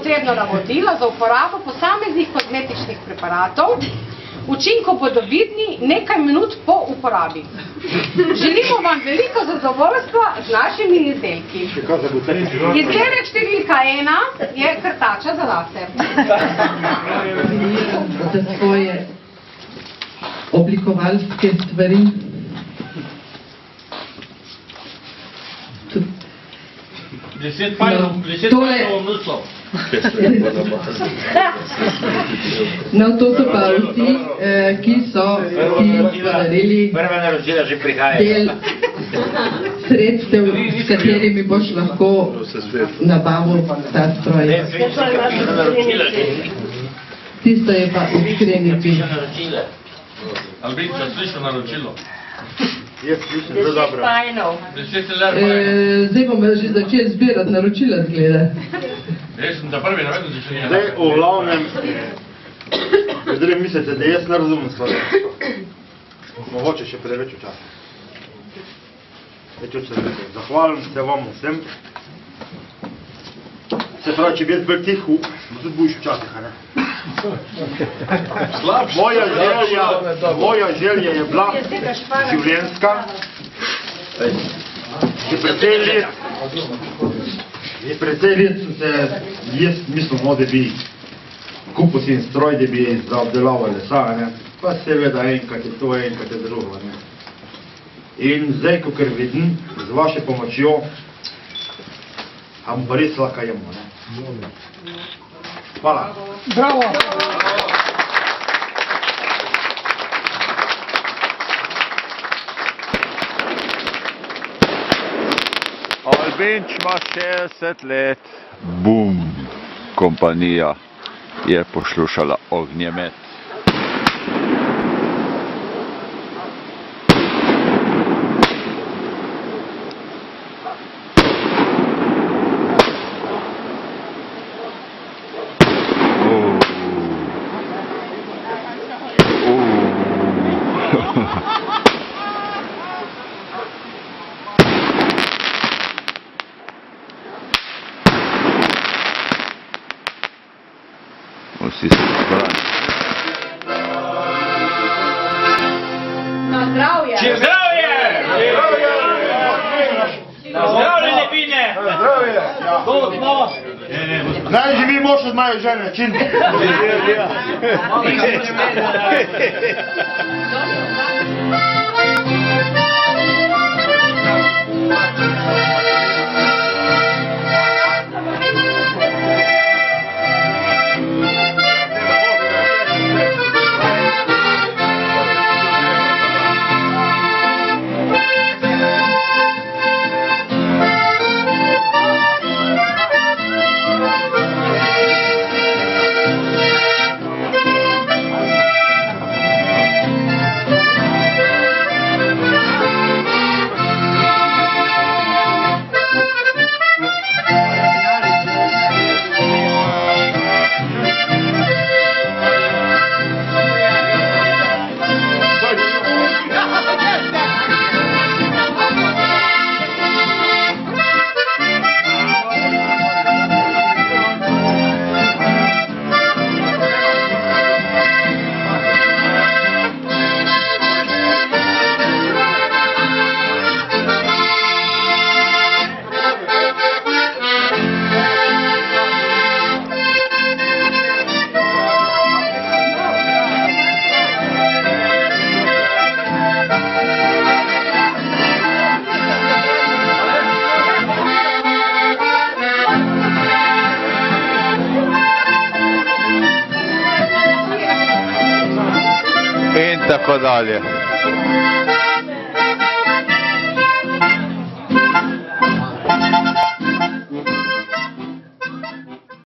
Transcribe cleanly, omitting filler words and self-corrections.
potrebno navodilo za uporabo posameznih kozmetičnih preparatov. Učinko bodo vidni nekaj minut po uporabi. Želimo vam veliko zadovoljstva z našimi izdelki. Izdelek številka 1 je krtača za lase. Za svoje oblikovalske stvari. Deset pajlov mrslov. No, to so pa vsi, ki so podarili del sredstev, s katerimi boš lahko nabavil ta stroj. Tisto je pa iskreni pil. Albinca, slišal naročilo? Jaz slišam, zelo dobro. Zdaj bomo že začeli zbirati naročila, zgleda. Jaz sem ta prvi navedel, da še ni. Zdaj, v glavnem, zdaj mislite, da jaz ne razumem stvari. Mogoče še preveč včasih. Zahvalim se vam vsem. Se pravi, če bi jaz bil tiho, tudi bojiš včasih, a ne? Moja želja je bila življenjska. Že precej let sem se, jaz mislim, da bi kupil si stroj, da bi za obdelavo lesa, ne? Pa seveda enkrat je to, enkrat je drugo, ne? In zdaj, ko kar vidim, z vaše pomočjo, pa res lakajemo, ne? Hvala. Bravo. Albinč ima 60 let. Bum. Kompanija je poslušala ognjemet. Vsi se zbrani. Na zdravje! Če zdravje! Zdravje, Lepine! Zdravje! Naj živi mož od moje žene, čim! In tako dalje.